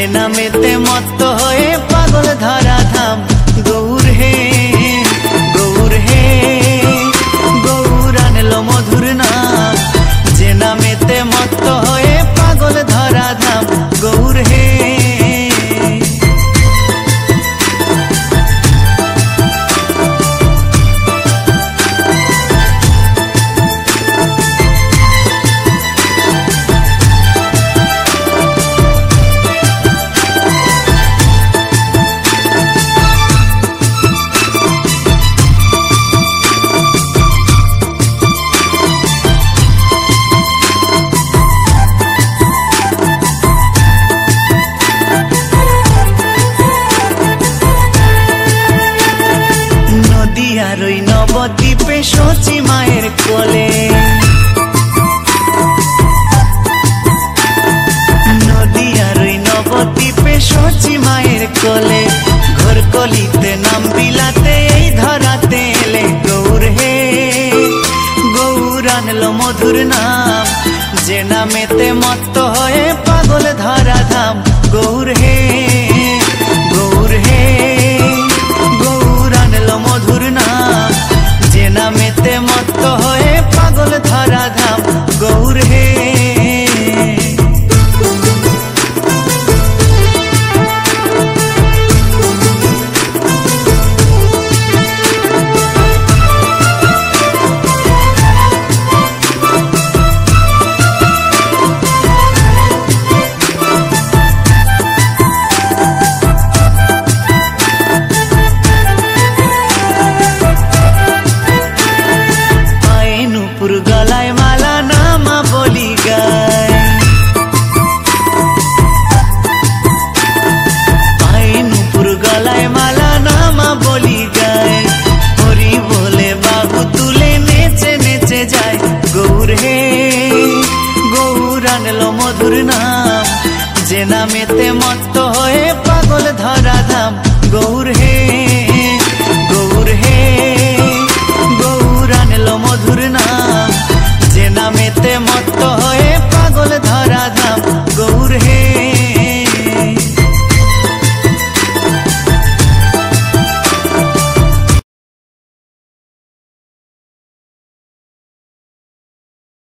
नामेते मत्त हये पागल धरा धाम। गौर हे गौर आनलो मधुर नाम, जे नामेते मत्त हये पागल धरा धाम। गौर हे नवद्वीपे शची मायर कोले, नदियार नवद्वीपे शची मायर कोले, घर कलिते नाम बिलाते धराते एले। गौर हे गौर आनलो मधुर नाम, जे नामेते मत्त हये पागल धरा धाम। गौर हे गौर आनलो मधुर नाम, जे नामेते मत्त हये पागल धरा धाम। गौर हे गलाय माला नामा बोली गाय, नुपुर गलाय माला नामा बोली गाय, हरि बोले बाबू तुले नेचे नेचे जाए। गौर हे गौर आनलो मधुर नाम, जे नामेते मत्त हये पागल धरा धाम। गौर हे